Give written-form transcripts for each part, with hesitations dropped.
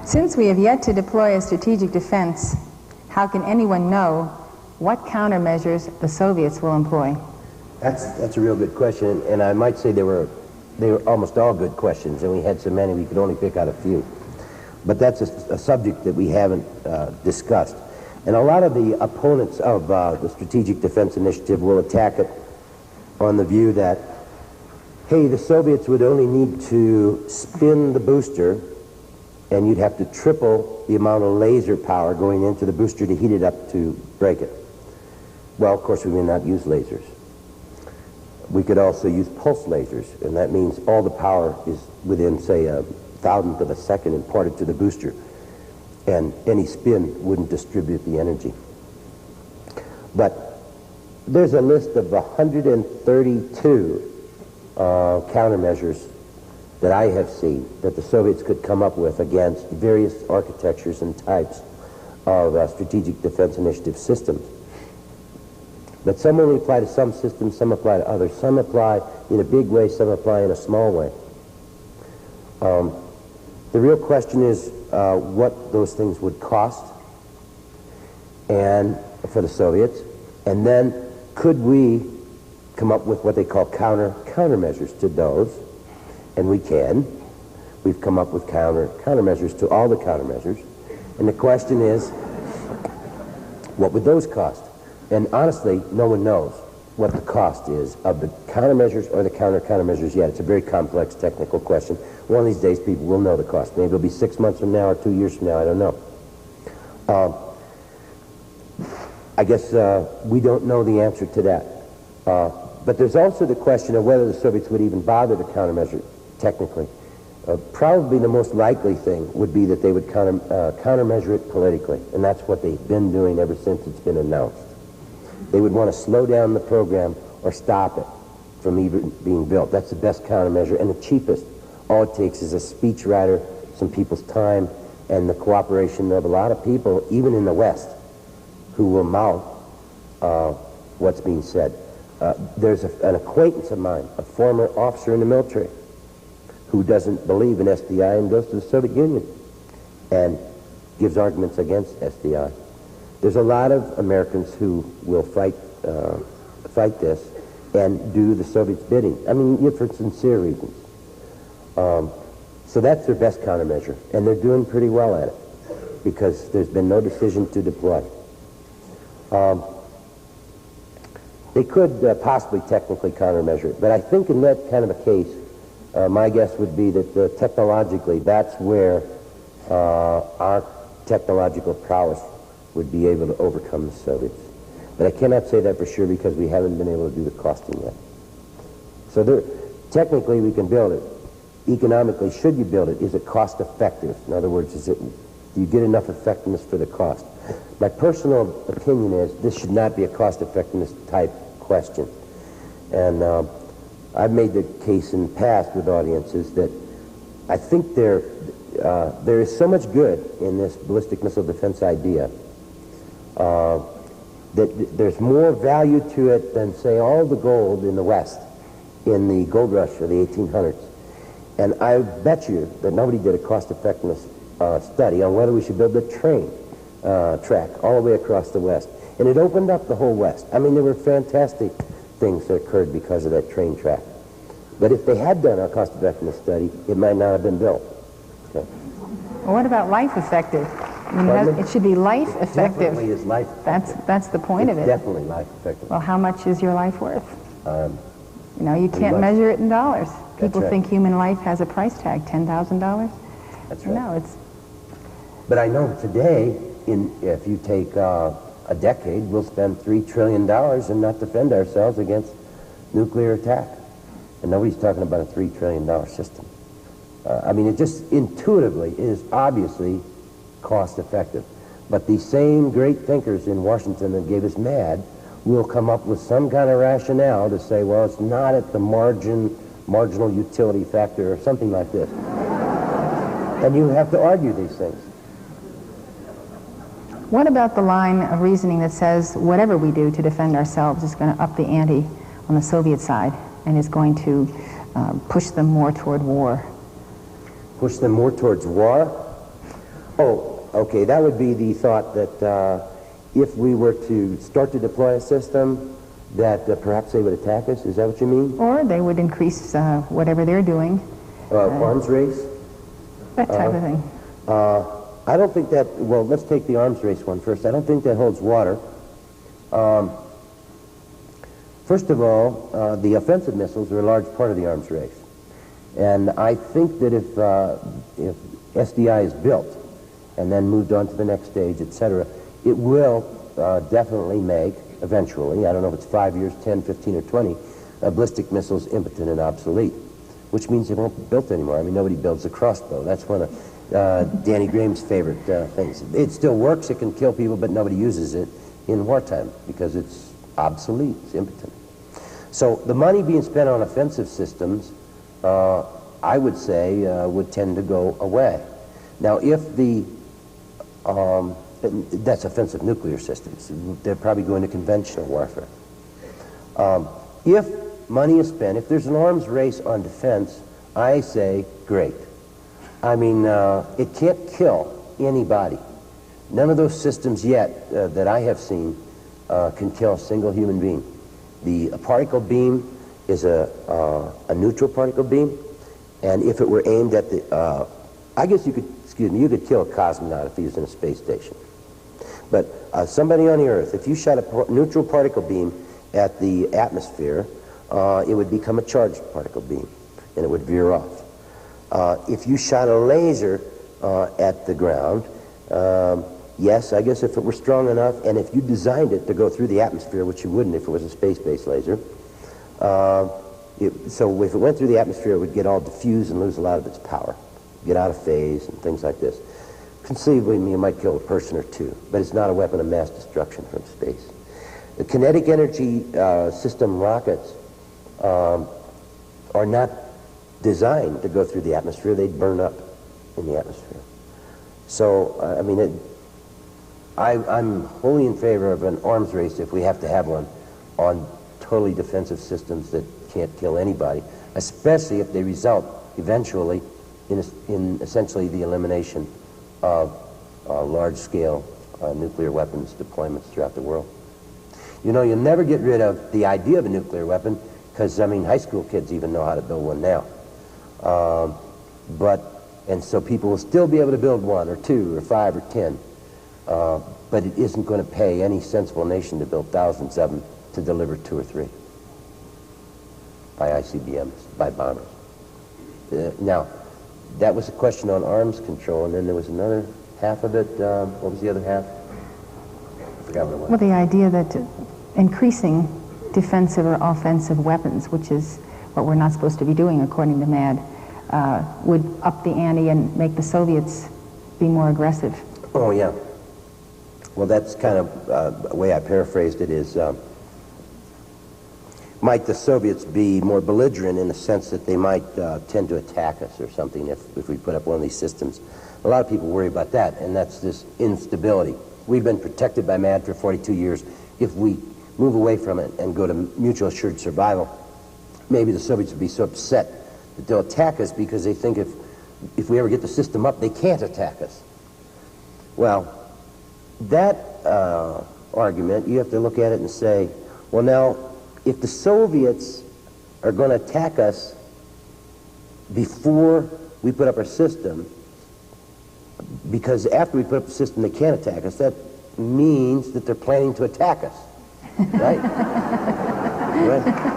Since we have yet to deploy a strategic defense, how can anyone know what countermeasures the Soviets will employ? That's a real good question, and I might say they were almost all good questions, and we had so many we could only pick out a few. But that's a subject that we haven't discussed. And a lot of the opponents of the Strategic Defense Initiative will attack it on the view that, hey, the Soviets would only need to spin the booster and you'd have to triple the amount of laser power going into the booster to heat it up to break it. Well, of course, we may not use lasers. We could also use pulse lasers, and that means all the power is within, say, a thousandth of a second imparted to the booster, and any spin wouldn't distribute the energy. But there's a list of 132 countermeasures that I have seen that the Soviets could come up with against various architectures and types of Strategic Defense Initiative systems. But some only apply to some systems, some apply to others. Some apply in a big way, some apply in a small way. The real question is what those things would cost and for the Soviets, and then could we come up with what they call countermeasures to those, and we can. We've come up with countermeasures to all the countermeasures, and the question is, what would those cost? And honestly, no one knows what the cost is of the countermeasures or the countermeasures yet. It's a very complex technical question. One of these days people will know the cost. Maybe it'll be 6 months from now or 2 years from now, I don't know. I guess we don't know the answer to that. But there's also the question of whether the Soviets would even bother to countermeasure technically. Probably the most likely thing would be that they would countermeasure it politically, and that's what they've been doing ever since it's been announced. They would want to slow down the program or stop it from even being built. That's the best countermeasure and the cheapest. All it takes is a speechwriter, some people's time, and the cooperation of a lot of people, even in the West, who will mouth what's being said. There's an acquaintance of mine, a former officer in the military, who doesn't believe in SDI and goes to the Soviet Union and gives arguments against SDI. There's a lot of Americans who will fight this and do the Soviets' bidding. I mean, for sincere reasons. So that's their best countermeasure, and they're doing pretty well at it because there's been no decision to deploy. They could possibly technically countermeasure it, but I think in that kind of a case, my guess would be that technologically, that's where our technological prowess would be able to overcome the Soviets. But I cannot say that for sure because we haven't been able to do the costing yet. So technically we can build it. Economically, should you build it? Is it cost effective? In other words, do you get enough effectiveness for the cost? My personal opinion is this should not be a cost effectiveness type question. And I've made the case in the past with audiences that I think there is so much good in this ballistic missile defense idea that there's more value to it than, say, all the gold in the West in the gold rush of the 1800s. And I bet you that nobody did a cost-effectiveness study on whether we should build a train track all the way across the West. And it opened up the whole West. I mean, there were fantastic things that occurred because of that train track. But if they had done a cost-effectiveness study, it might not have been built. Okay. Well, what about life effective? I mean, it should be life effective. It definitely is life effective. That's the point of it. Definitely life effective. Well, how much is your life worth? You can't measure it in dollars. People think human life has a price tag, $10,000. That's right. No, it's... But I know today, if you take a decade, we'll spend $3 trillion and not defend ourselves against nuclear attack. And nobody's talking about a $3 trillion system. I mean, it just intuitively is obviously cost effective. But these same great thinkers in Washington that gave us mad will come up with some kind of rationale to say, well, it's not at the marginal utility factor or something like this. And you have to argue these things. What about the line of reasoning that says whatever we do to defend ourselves is going to up the ante on the Soviet side and is going to push them more toward war? Push them more towards war? Oh, okay. That would be the thought that if we were to start to deploy a system, that perhaps they would attack us. Is that what you mean? Or they would increase whatever they're doing. Arms race? That type of thing. I don't think that, well, let's take the arms race one first. I don't think that holds water. First of all, the offensive missiles are a large part of the arms race. And I think that if SDI is built and then moved on to the next stage, etc., it will definitely make, eventually, I don't know if it's 5 years, 10, 15, or 20, ballistic missiles impotent and obsolete, which means they won't be built anymore. I mean, nobody builds a crossbow. That's one of Danny Graham's favorite things. It still works, it can kill people, but nobody uses it in wartime because it's obsolete, it's impotent. So the money being spent on offensive systems, I would say, would tend to go away. Now, if the, that's offensive nuclear systems, they're probably going to conventional warfare. If money is spent, if there's an arms race on defense, I say, great. I mean, it can't kill anybody. None of those systems yet that I have seen can kill a single human being. The particle beam is a neutral particle beam, and if it were aimed at the, I guess you could, excuse me, you could kill a cosmonaut if he was in a space station. But somebody on the Earth, if you shot a neutral particle beam at the atmosphere, it would become a charged particle beam, and it would veer off. If you shot a laser at the ground, yes, I guess if it were strong enough, and if you designed it to go through the atmosphere, which you wouldn't if it was a space-based laser, so if it went through the atmosphere, it would get all diffused and lose a lot of its power, get out of phase and things like this. Conceivably, you might kill a person or two, but it's not a weapon of mass destruction from space. The kinetic energy system rockets are not designed to go through the atmosphere. They'd burn up in the atmosphere. So, I mean, I'm wholly in favor of an arms race, if we have to have one, on totally defensive systems that can't kill anybody, especially if they result eventually in essentially the elimination of large-scale nuclear weapons deployments throughout the world. You know, you'll never get rid of the idea of a nuclear weapon, because, I mean, high school kids even know how to build one now. And so people will still be able to build one, or two, or 5, or 10. But it isn't going to pay any sensible nation to build thousands of them to deliver 2 or 3 by ICBMs, by bombers. Now, that was a question on arms control, and then there was another half of it. What was the other half? I forgot what it was. Well, the idea that increasing defensive or offensive weapons, which is what we're not supposed to be doing according to MAD, would up the ante and make the Soviets be more aggressive. Oh, yeah. Well, that's kind of the way I paraphrased it is, might the Soviets be more belligerent in the sense that they might tend to attack us or something if we put up one of these systems? A lot of people worry about that, and that's this instability. We've been protected by MAD for 42 years. If we move away from it and go to mutual assured survival, maybe the Soviets would be so upset that they'll attack us because they think if we ever get the system up, they can't attack us. Well, that argument, you have to look at it and say, well, now, if the Soviets are going to attack us before we put up our system, because after we put up the system they can't attack us, that means that they're planning to attack us, right? Right.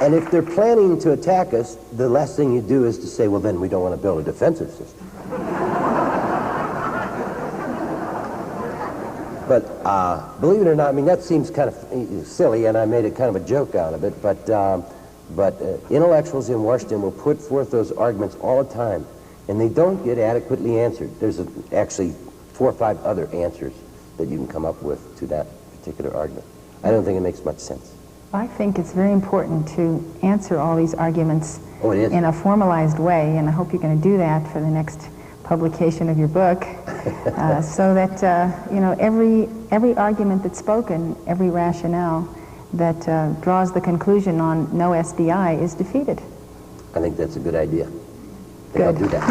And if they're planning to attack us, the last thing you do is to say, well, then we don't want to build a defensive system. But believe it or not, I mean, that seems kind of silly, and I made a kind of a joke out of it, but intellectuals in Washington will put forth those arguments all the time, and they don't get adequately answered. There's actually 4 or 5 other answers that you can come up with to that particular argument. I don't think it makes much sense. I think it's very important to answer all these arguments in a formalized way, and I hope you're going to do that for the next publication of your book, so that you know, every argument that's spoken, every rationale that draws the conclusion on no SDI is defeated. I think that's a good idea. I think Good. I'll do that.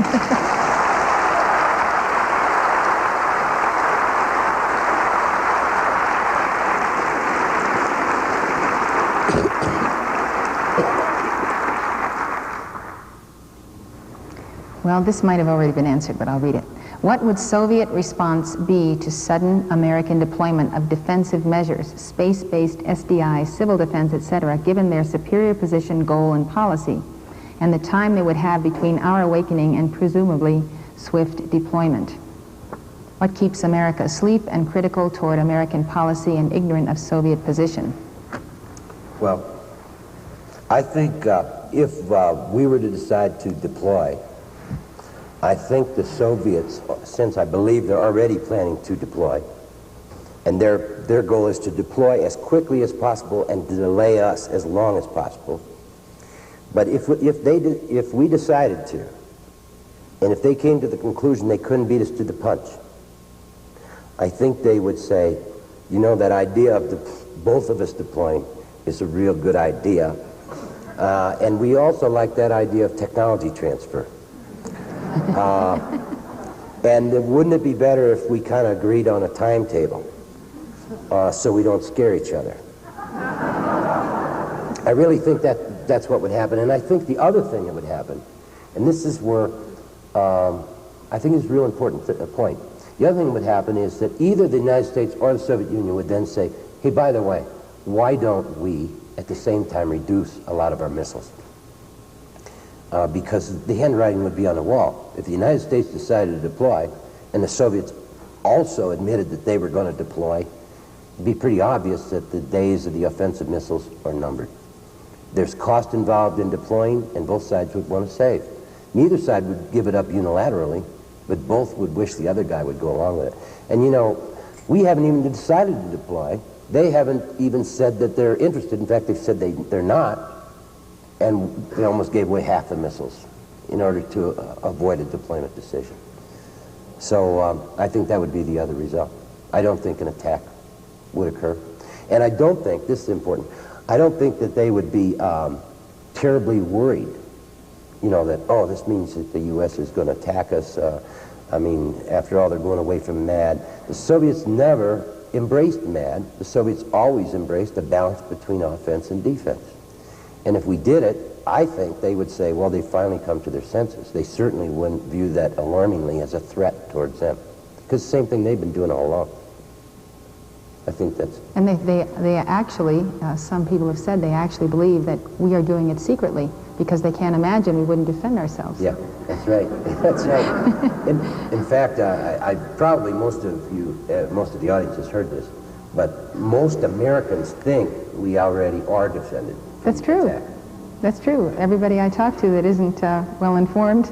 Well, this might have already been answered, but I'll read it. What would Soviet response be to sudden American deployment of defensive measures, space-based SDI, civil defense, etc., given their superior position, goal, and policy, and the time they would have between our awakening and presumably swift deployment? What keeps America asleep and critical toward American policy and ignorant of Soviet position? Well, I think if we were to decide to deploy, I think the Soviets, since I believe they're already planning to deploy, and their goal is to deploy as quickly as possible and to delay us as long as possible. But if we decided to, and if they came to the conclusion they couldn't beat us to the punch, I think they would say, you know, that idea of both of us deploying is a real good idea. And we also like that idea of technology transfer. And wouldn't it be better if we kind of agreed on a timetable so we don't scare each other? I really think that's what would happen. And I think the other thing that would happen, and this is where I think is a real important point. The other thing that would happen is that either the United States or the Soviet Union would then say, hey, by the way, why don't we at the same time reduce a lot of our missiles? Because the handwriting would be on the wall. If the United States decided to deploy, and the Soviets also admitted that they were going to deploy, it'd be pretty obvious that the days of the offensive missiles are numbered. There's cost involved in deploying, and both sides would want to save. Neither side would give it up unilaterally, but both would wish the other guy would go along with it. And you know, we haven't even decided to deploy. They haven't even said that they're interested. In fact, they've said they're not. And they almost gave away half the missiles in order to avoid a deployment decision. So I think that would be the other result. I don't think an attack would occur. And I don't think, this is important, I don't think that they would be terribly worried, you know, that, oh, this means that the U.S. is going to attack us. I mean, after all, they're going away from MAD. The Soviets never embraced MAD. The Soviets always embraced a balance between offense and defense. And if we did it, I think they would say, well, they finally come to their senses. They certainly wouldn't view that alarmingly as a threat towards them. Because the same thing they've been doing all along. I think that's... And they actually, some people have said they actually believe that we are doing it secretly because they can't imagine we wouldn't defend ourselves. Yeah, that's right. That's right. In fact, I probably most of the audience has heard this, but most Americans think we already are defended. That's true. Attack. That's true. Everybody I talk to that isn't well informed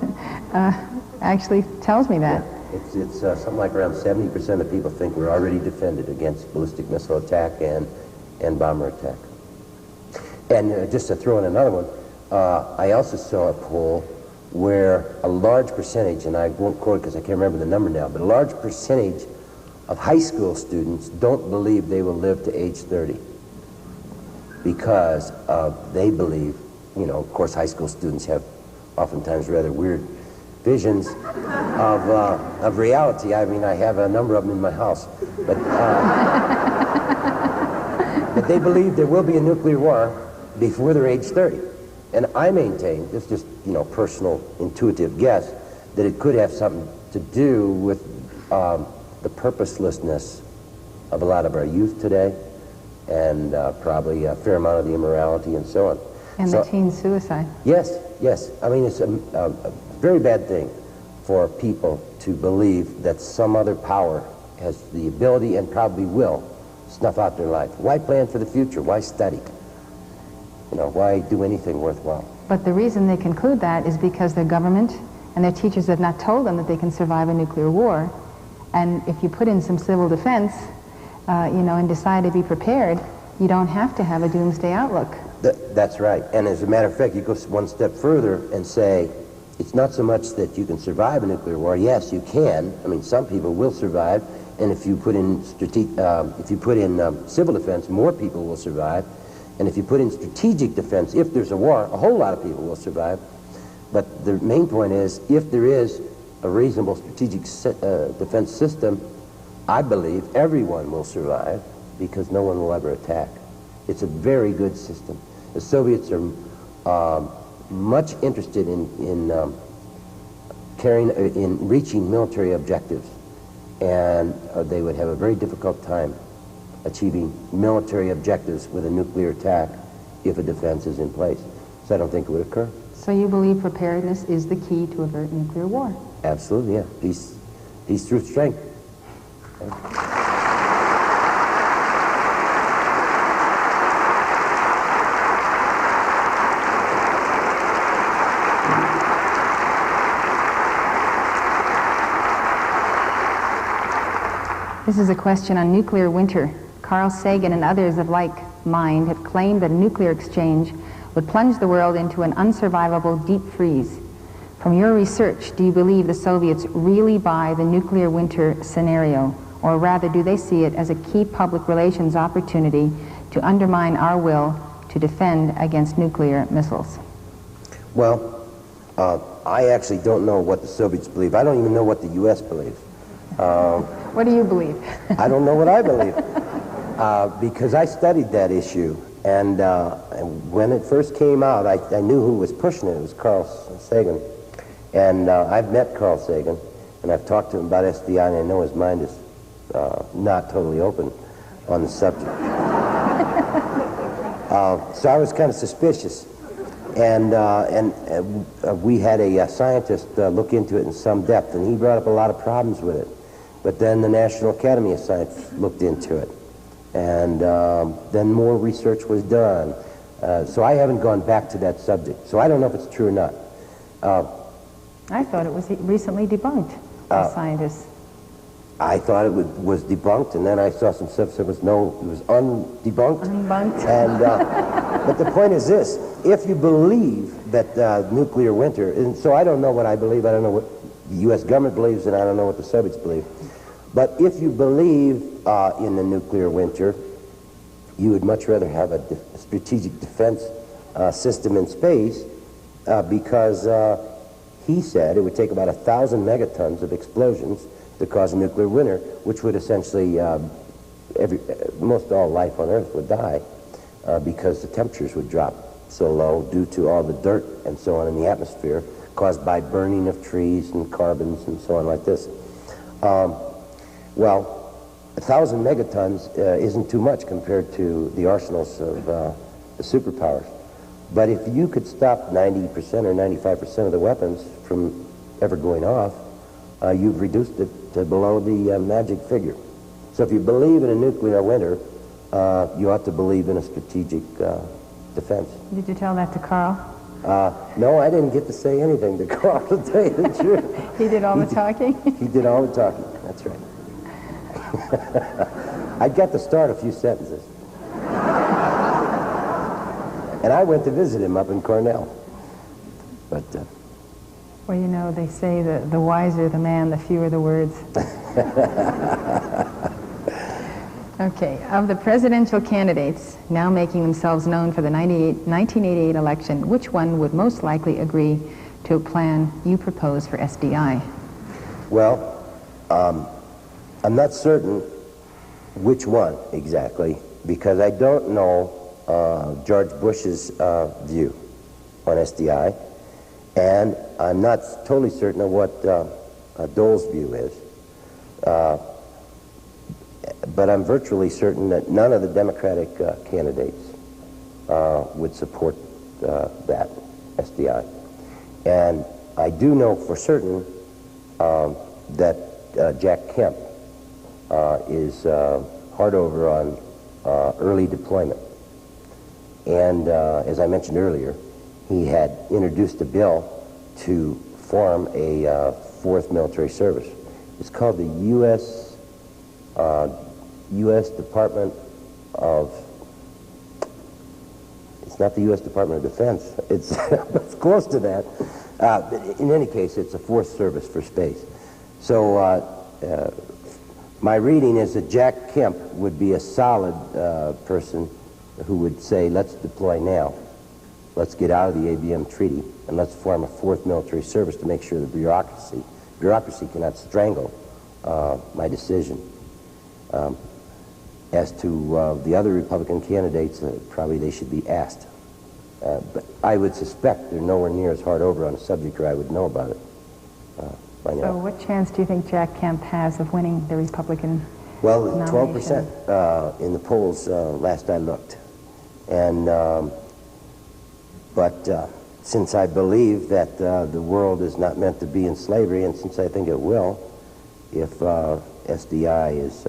actually tells me that. Yeah. It's something like around 70% of people think we're already defended against ballistic missile attack and bomber attack. And just to throw in another one, I also saw a poll where a large percentage, and I won't quote it because I can't remember the number now, but a large percentage of high school students don't believe they will live to age 30 because they believe, you know, of course high school students have oftentimes rather weird visions of reality. I mean, I have a number of them in my house, but they believe there will be a nuclear war before they're age 30. And I maintain, this is just, you know, personal intuitive guess, that it could have something to do with the purposelessness of a lot of our youth today, and probably a fair amount of the immorality and so on. And so, the teen suicide. Yes, yes. I mean, it's a very bad thing for people to believe that some other power has the ability and probably will snuff out their life. Why plan for the future? Why study? You know, why do anything worthwhile? But the reason they conclude that is because their government and their teachers have not told them that they can survive a nuclear war. And if you put in some civil defense, you know, and decide to be prepared, you don't have to have a doomsday outlook. That's right. And as a matter of fact, you go one step further and say, it's not so much that you can survive a nuclear war. Yes, you can. I mean, some people will survive, And if you put in civil defense, more people will survive. And if you put in strategic defense, if there's a war, a whole lot of people will survive. But the main point is, if there is a reasonable strategic defense system, I believe everyone will survive because no one will ever attack. It's a very good system. The Soviets are much interested in reaching military objectives, and they would have a very difficult time achieving military objectives with a nuclear attack if a defense is in place. So I don't think it would occur. So you believe preparedness is the key to avert nuclear war? Absolutely, yeah. Peace through strength. This is a question on nuclear winter. Carl Sagan and others of like mind have claimed that a nuclear exchange would plunge the world into an unsurvivable deep freeze. From your research, do you believe the Soviets really buy the nuclear winter scenario, or rather do they see it as a key public relations opportunity to undermine our will to defend against nuclear missiles? Well, I actually don't know what the Soviets believe. I don't even know what the U.S. believes. What do you believe? I don't know what I believe, because I studied that issue, and when it first came out, I knew who was pushing it. It was Carl Sagan, and I've met Carl Sagan, and I've talked to him about SDI, and I know his mind is not totally open on the subject. So I was kind of suspicious, and we had a scientist look into it in some depth, and he brought up a lot of problems with it. But then the National Academy of Science looked into it, and then more research was done. So I haven't gone back to that subject, so I don't know if it's true or not. I thought it was recently debunked by scientists. I thought it was debunked, and then I saw some stuff that was undebunked. Unbunked. And, but the point is this: if you believe that nuclear winter, and so I don't know what I believe, I don't know what the U.S. government believes, and I don't know what the Soviets believe. But if you believe in the nuclear winter, you would much rather have a strategic defense system in space because he said it would take about 1,000 megatons of explosions to cause a nuclear winter, which would essentially, most all life on Earth would die because the temperatures would drop so low due to all the dirt and so on in the atmosphere caused by burning of trees and carbons and so on like this. Well, 1,000 megatons isn't too much compared to the arsenals of the superpowers. But if you could stop 90% or 95% of the weapons from ever going off, you've reduced it to below the magic figure. So if you believe in a nuclear winter, you ought to believe in a strategic defense. Did you tell that to Carl? No, I didn't get to say anything to Carl, to tell you the truth. He did all the talking? He did all the talking, that's right. I got to start a few sentences. And I went to visit him up in Cornell. But, well, you know, they say that the wiser the man, the fewer the words. Okay, of the presidential candidates now making themselves known for the 1988 election, which one would most likely agree to a plan you propose for SDI? Well, I'm not certain which one exactly, because I don't know George Bush's view on SDI, and I'm not totally certain of what Dole's view is. But I'm virtually certain that none of the Democratic candidates would support that SDI. And I do know for certain that Jack Kemp is hard over on early deployment. And as I mentioned earlier, he had introduced a bill to form a fourth military service. It's called the U.S. Department of, it's not the U.S. Department of Defense, it's, it's close to that. In any case, it's a fourth service for space. So My reading is that Jack Kemp would be a solid person who would say, let's deploy now. Let's get out of the ABM treaty, and let's form a fourth military service to make sure the bureaucracy cannot strangle my decision. As to the other Republican candidates, probably they should be asked. But I would suspect they're nowhere near as hard over on a subject, or I would know about it by now. So what chance do you think Jack Kemp has of winning the Republican nomination? 12% in the polls last I looked. And, but since I believe that the world is not meant to be in slavery, and since I think it will, if SDI is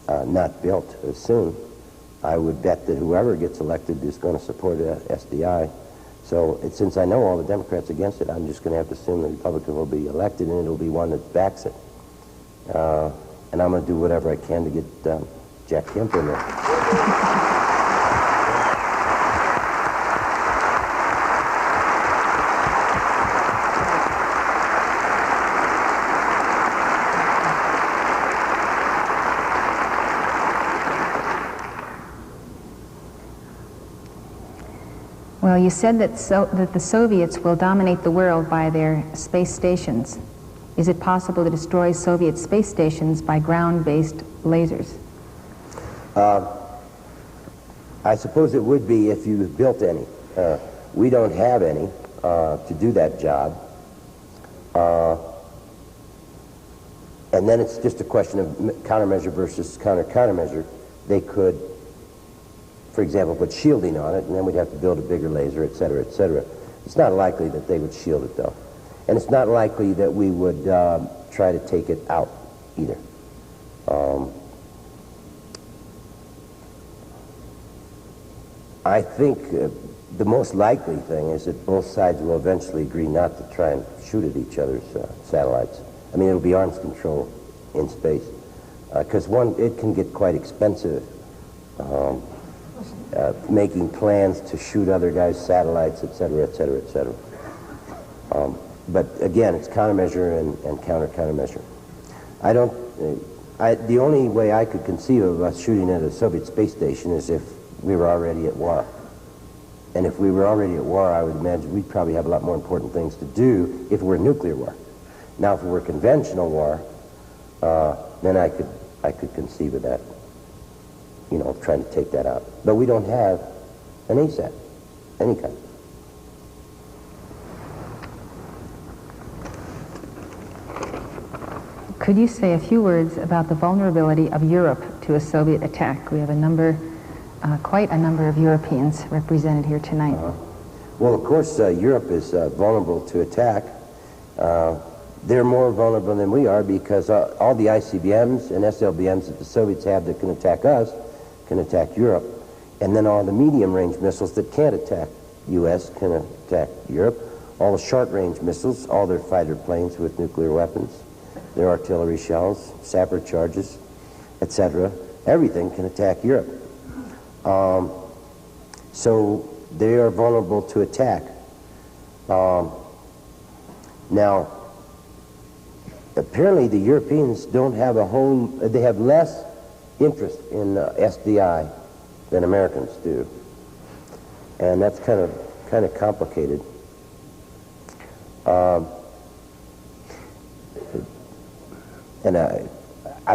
not built soon, I would bet that whoever gets elected is going to support SDI. So since I know all the Democrats against it, I'm just going to have to assume the Republican will be elected, and it'll be one that backs it. And I'm going to do whatever I can to get Jack Kemp in there. Well, you said that the Soviets will dominate the world by their space stations. Is it possible to destroy Soviet space stations by ground-based lasers? I suppose it would be if you built any. We don't have any to do that job. And then it's just a question of countermeasure versus countermeasure. They could, for example, put shielding on it, and then we'd have to build a bigger laser, et cetera, et cetera. It's not likely that they would shield it, though. And it's not likely that we would try to take it out, either. I think the most likely thing is that both sides will eventually agree not to try and shoot at each other's satellites. I mean, it'll be arms control in space. Because it can get quite expensive making plans to shoot other guys' satellites, et cetera, et cetera, et cetera. But again, it's countermeasure and countermeasure. The only way I could conceive of us shooting at a Soviet space station is if we were already at war. And if we were already at war, I would imagine we'd probably have a lot more important things to do if we're nuclear war. Now, if we were conventional war, then I could conceive of that, you know, trying to take that out. But we don't have an ASAT, any kind. Could you say a few words about the vulnerability of Europe to a Soviet attack? We have quite a number of Europeans represented here tonight. Well, of course, Europe is vulnerable to attack. They're more vulnerable than we are because all the ICBMs and SLBMs that the Soviets have that can attack us can attack Europe. And then all the medium-range missiles that can't attack U.S. can attack Europe. All the short-range missiles, all their fighter planes with nuclear weapons, their artillery shells, sapper charges, etc. Everything can attack Europe. So they are vulnerable to attack. Now, apparently the Europeans don't have they have less interest in SDI than Americans do. And that's kind of complicated. And I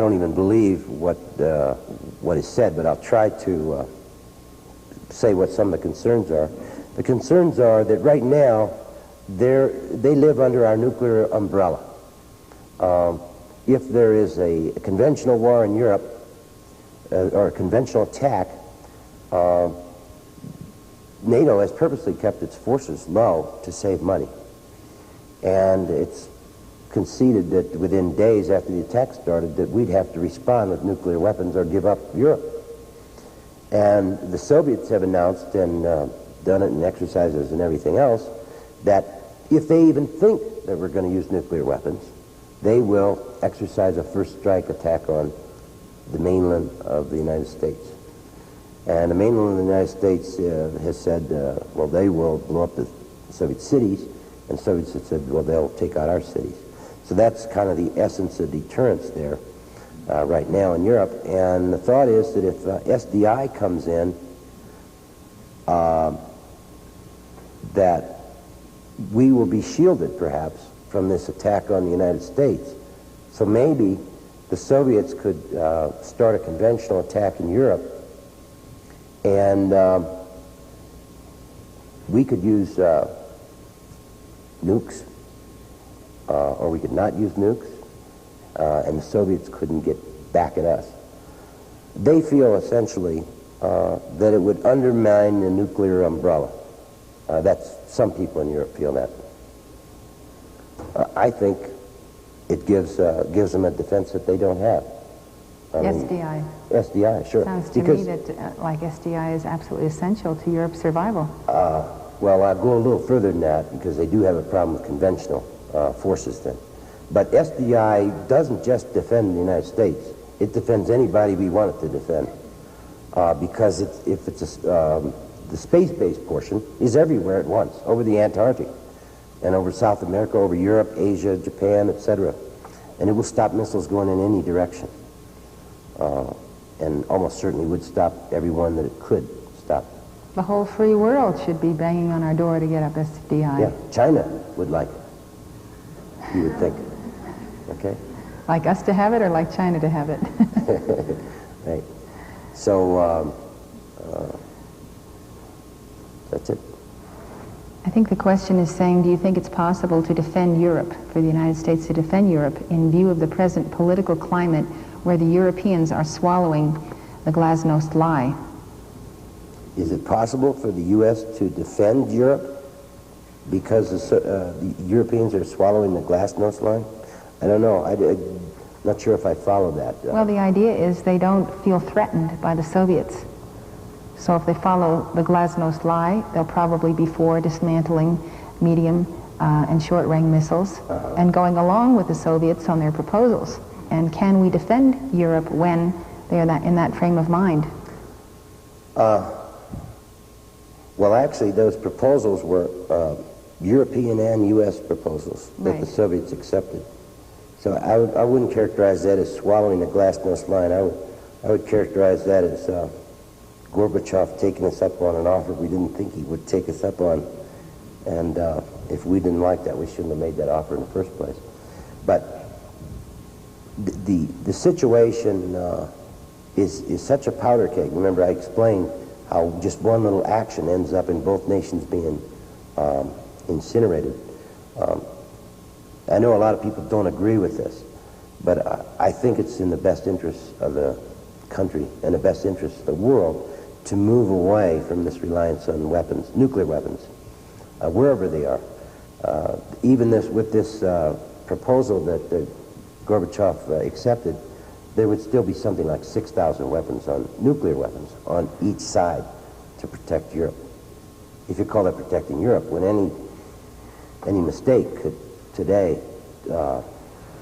don't even believe what is said, but I'll try to say what some of the concerns are. The concerns are that right now they live under our nuclear umbrella. If there is a conventional war in Europe or a conventional attack, NATO has purposely kept its forces low to save money. And it's conceded that within days after the attack started that we'd have to respond with nuclear weapons or give up Europe. And the Soviets have announced and done it in exercises and everything else that if they even think that we're going to use nuclear weapons, they will exercise a first strike attack on the mainland of the United States. And the mainland of the United States has said, well, they will blow up the Soviet cities, and Soviets have said, well, they'll take out our cities. So that's kind of the essence of deterrence there. right now in Europe. And the thought is that if SDI comes in, that we will be shielded, perhaps, from this attack on the United States. So maybe the Soviets could start a conventional attack in Europe, and we could use nukes, or we could not use nukes, and the Soviets couldn't get back at us. They feel essentially that it would undermine the nuclear umbrella. Some people in Europe feel that. I think it gives them a defense that they don't have. SDI. SDI, sure. Sounds to me that like SDI is absolutely essential to Europe's survival. Well, I'll go a little further than that, because they do have a problem with conventional forces then. But SDI doesn't just defend the United States. It defends anybody we want it to defend. Because the space-based portion is everywhere at once, over the Antarctic, and over South America, over Europe, Asia, Japan, etc. And it will stop missiles going in any direction. And almost certainly would stop everyone that it could stop. The whole free world should be banging on our door to get up SDI. Yeah, China would like it, you would think. Okay? Like us to have it, or like China to have it? Right. So, that's it. I think the question is saying, do you think it's possible to defend Europe, for the United States to defend Europe, in view of the present political climate where the Europeans are swallowing the glasnost lie? Is it possible for the U.S. to defend Europe because the Europeans are swallowing the glasnost lie? I don't know. I'm not sure if I follow that. Well, the idea is they don't feel threatened by the Soviets. So if they follow the glasnost lie, they'll probably be for dismantling medium and short-range missiles and going along with the Soviets on their proposals. And can we defend Europe when they are in that frame of mind? Well, actually, those proposals were European and U.S. proposals that the Soviets accepted. So I wouldn't characterize that as swallowing the glasnost line. I would characterize that as Gorbachev taking us up on an offer we didn't think he would take us up on. And if we didn't like that, we shouldn't have made that offer in the first place. But the situation is such a powder keg. Remember, I explained how just one little action ends up in both nations being incinerated. I know a lot of people don't agree with this, but I think it's in the best interest of the country and the best interest of the world to move away from this reliance on weapons, nuclear weapons, wherever they are. Even with this proposal that Gorbachev accepted, there would still be something like 6,000 weapons, nuclear weapons, on each side to protect Europe. If you call that protecting Europe, when any mistake could today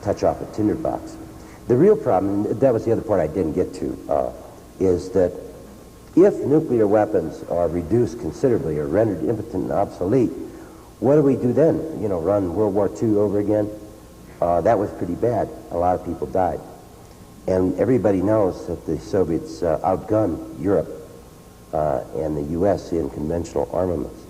touch off a tinderbox. The real problem, and that was the other part I didn't get to, is that if nuclear weapons are reduced considerably or rendered impotent and obsolete, what do we do then? You know, run World War II over again? That was pretty bad. A lot of people died. And everybody knows that the Soviets outgunned Europe and the U.S. in conventional armaments.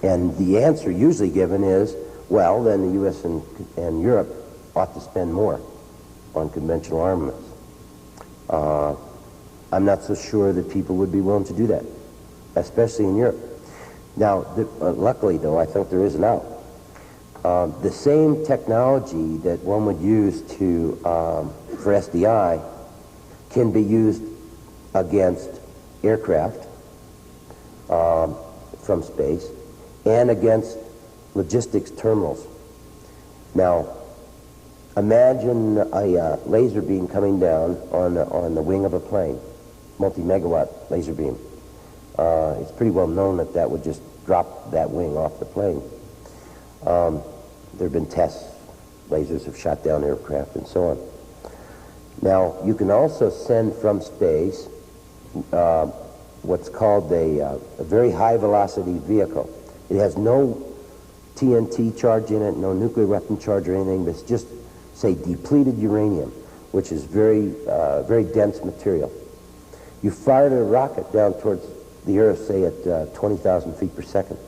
And the answer usually given is, well, then the U.S. and Europe ought to spend more on conventional armaments. I'm not so sure that people would be willing to do that, especially in Europe. Now, luckily, though, I think there is an out. The same technology that one would use for SDI can be used against aircraft from space and against logistics terminals. Now, imagine a laser beam coming down on the wing of a plane, multi-megawatt laser beam. It's pretty well known that would just drop that wing off the plane. There have been tests. Lasers have shot down aircraft and so on. Now, you can also send from space what's called a very high-velocity vehicle. It has no TNT charge in it, no nuclear weapon charge or anything, but it's just, say, depleted uranium. which is very, very dense material. You fired a rocket down towards the Earth, say at 20,000 feet per second.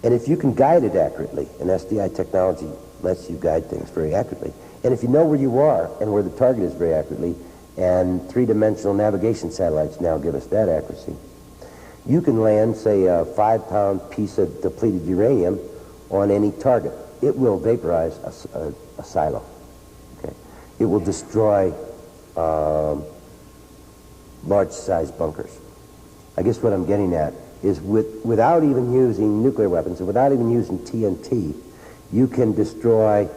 And if you can guide it accurately, and SDI technology lets you guide things very accurately, and if you know where you are and where the target is very accurately, and three-dimensional navigation satellites now give us that accuracy, you can land, say, a 5-pound piece of depleted uranium on any target. It will vaporize a silo. Okay? It will destroy large-sized bunkers. I guess what I'm getting at is without even using nuclear weapons, and without even using TNT, you can destroy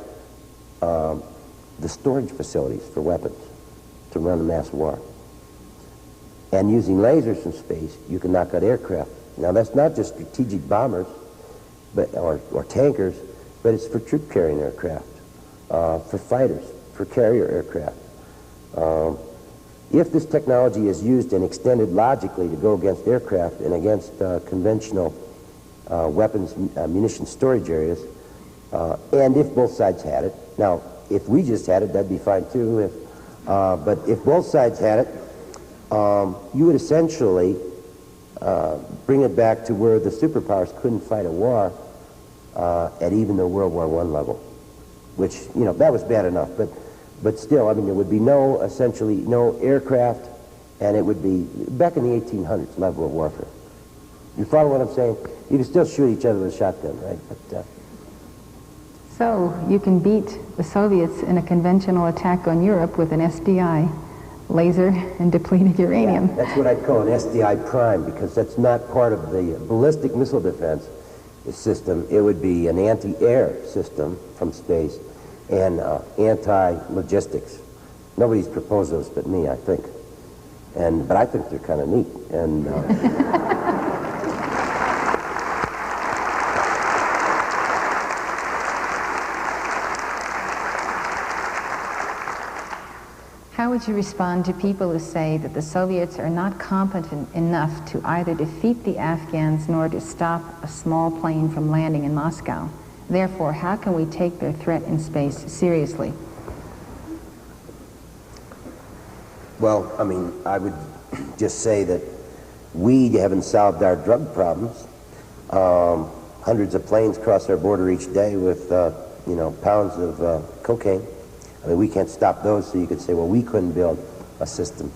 the storage facilities for weapons to run a mass war. And using lasers from space, you can knock out aircraft. Now, that's not just strategic bombers or tankers, but it's for troop-carrying aircraft, for fighters, for carrier aircraft. If this technology is used and extended logically to go against aircraft and against conventional weapons, munition storage areas, and if both sides had it, now, if we just had it, that'd be fine too. But if both sides had it, you would essentially bring it back to where the superpowers couldn't fight a war at even the World War I level, which, you know, that was bad enough. But still, I mean, there would be essentially no aircraft, and it would be back in the 1800s level of warfare. You follow what I'm saying? You can still shoot each other with a shotgun, right? But, So you can beat the Soviets in a conventional attack on Europe with an SDI, laser and depleted uranium. Yeah, that's what I'd call an SDI prime, because that's not part of the ballistic missile defense system. It would be an anti-air system from space and anti-logistics. Nobody's proposed those but me, I think. But I think they're kind of neat. And how would you respond to people who say that the Soviets are not competent enough to either defeat the Afghans nor to stop a small plane from landing in Moscow? Therefore, how can we take their threat in space seriously? well, I mean, I would just say that we haven't solved our drug problems. Hundreds of planes cross our border each day with, you know, pounds of cocaine. I mean, we can't stop those, so you could say, well, we couldn't build a system.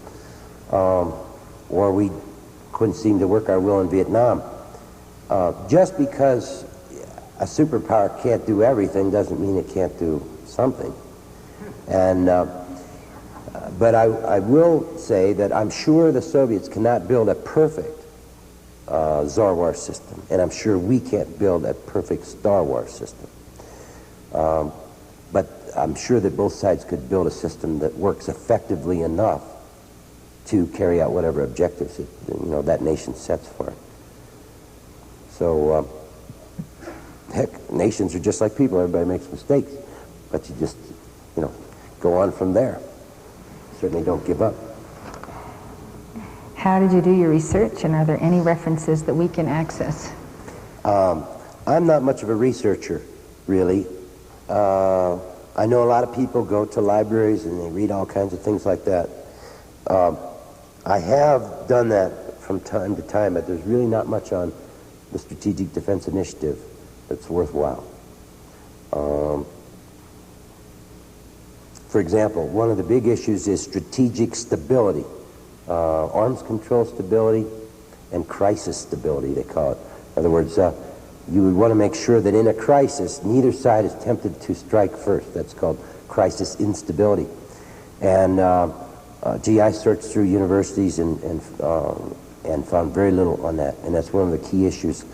Or we couldn't seem to work our will in Vietnam. Just because a superpower can't do everything doesn't mean it can't do something. And, but I will say that I'm sure the Soviets cannot build a perfect TZAR war system, and I'm sure we can't build a perfect Star Wars system. But I'm sure that both sides could build a system that works effectively enough to carry out whatever objectives it, you know, that nation sets for it. So, heck, nations are just like people. Everybody makes mistakes, but you just, you know, go on from there. Certainly don't give up. How did you do your research, and are there any references that we can access? I'm not much of a researcher, really. I know a lot of people go to libraries and they read all kinds of things like that. I have done that from time to time, but there's really not much on the Strategic Defense Initiative that's worthwhile. For example, one of the big issues is strategic stability. Arms control stability and crisis stability, they call it. In other words, you would want to make sure that in a crisis, neither side is tempted to strike first. That's called crisis instability. And gee, I searched through universities and found very little on that. And that's one of the key issues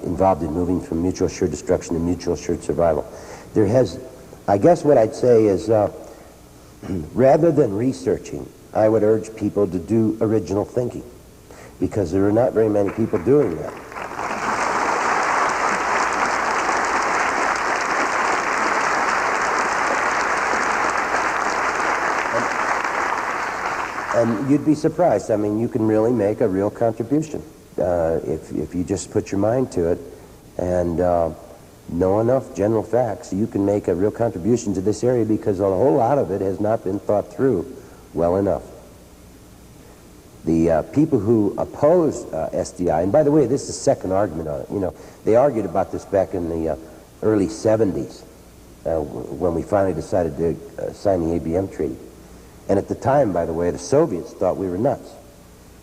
involved in moving from mutual assured destruction to mutual assured survival. There has, I guess what I'd say is, rather than researching, I would urge people to do original thinking, because there are not very many people doing that. And you'd be surprised. I mean, you can really make a real contribution if you just put your mind to it. And know enough general facts so you can make a real contribution to this area, because a whole lot of it has not been thought through well enough. The people who oppose SDI, and by the way, this is the second argument on it. You know, they argued about this back in the early 70s when we finally decided to sign the ABM treaty. And at the time, by the way, the Soviets thought we were nuts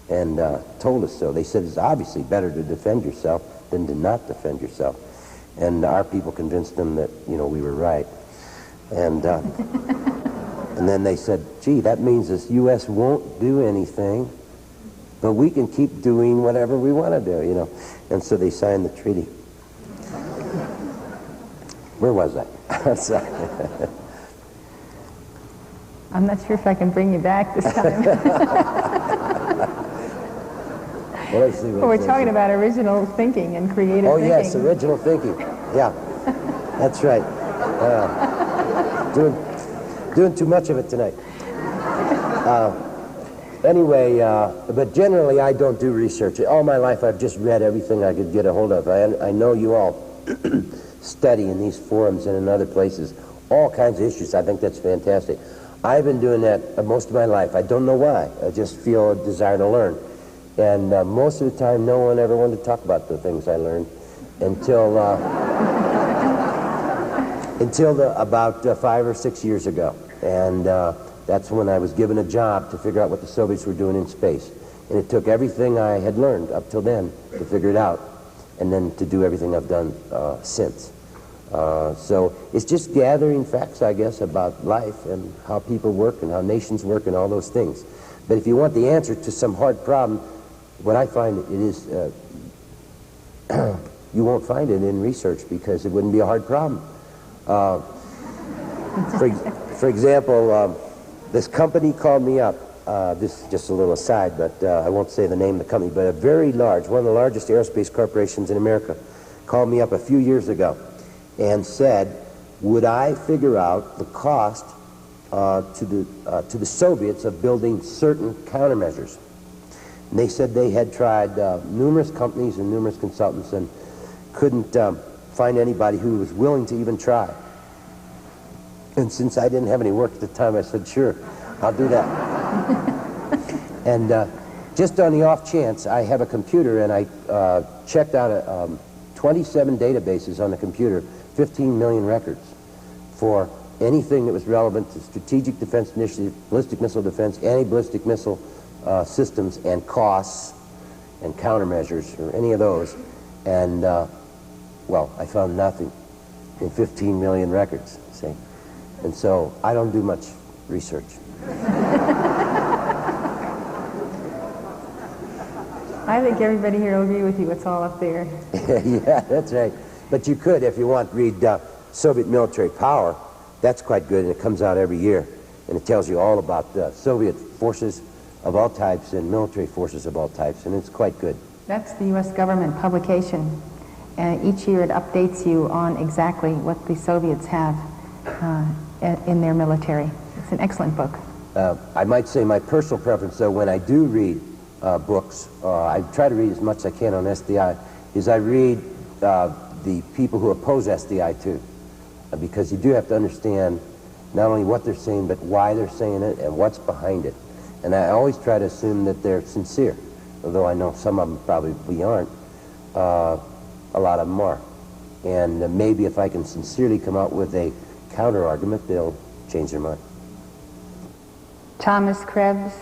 and told us so. They said it's obviously better to defend yourself than to not defend yourself. And our people convinced them that, you know, we were right. And, and then they said, gee, that means this U.S. won't do anything, but we can keep doing whatever we want to do, you know. And so they signed the treaty. Where was I? I'm not sure if I can bring you back this time. Well, let's see what We're talking about original thinking and creative thinking. Oh, yes, original thinking. Yeah, that's right. Doing too much of it tonight. Anyway, but generally I don't do research. All my life I've just read everything I could get a hold of. I know you all study in these forums and in other places all kinds of issues. I think that's fantastic. I've been doing that most of my life. I don't know why. I just feel a desire to learn. And most of the time no one ever wanted to talk about the things I learned until about 5 or 6 years ago. And that's when I was given a job to figure out what the Soviets were doing in space. And it took everything I had learned up till then to figure it out, and then to do everything I've done since. So it's just gathering facts, I guess, about life and how people work and how nations work and all those things. But if you want the answer to some hard problem, what I find it is, you won't find it in research, because it wouldn't be a hard problem. For example, this company called me up. This is just a little aside, but I won't say the name of the company, but a very large, one of the largest aerospace corporations in America, called me up a few years ago and said, would I figure out the cost to the Soviets of building certain countermeasures? And they said they had tried numerous companies and numerous consultants and couldn't find anybody who was willing to even try. And since I didn't have any work at the time, I said, sure, I'll do that. And just on the off chance, I have a computer, and I checked out 27 databases on the computer, 15 million records for anything that was relevant to strategic defense initiative, ballistic missile defense, anti-ballistic missile systems, and costs and countermeasures, or any of those. And, well, I found nothing in 15 million records, see? And so I don't do much research. I think everybody here will agree with you. It's all up there. Yeah, that's right. But you could, if you want, read Soviet Military Power. That's quite good, and it comes out every year. And it tells you all about Soviet forces of all types and military forces of all types, and it's quite good. That's the U.S. government publication. Each year it updates you on exactly what the Soviets have in their military. It's an excellent book. I might say my personal preference, though, when I do read books, I try to read as much as I can on SDI, is I read the people who oppose SDI too, because you do have to understand not only what they're saying, but why they're saying it and what's behind it. And I always try to assume that they're sincere, although I know some of them probably aren't. A lot of them are. And maybe if I can sincerely come out with a counter-argument, they'll change their mind. Thomas Krebs,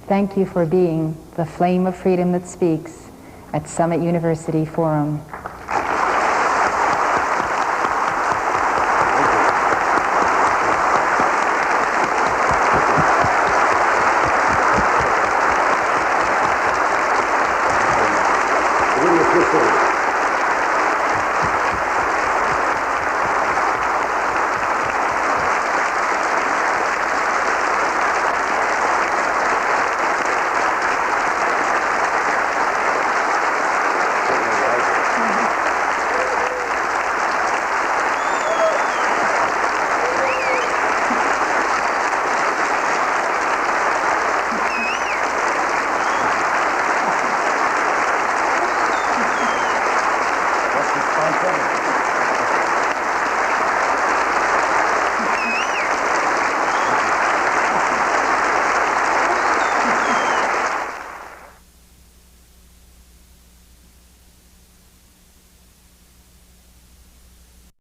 thank you for being the flame of freedom that speaks at Summit University Forum. Really appreciate it.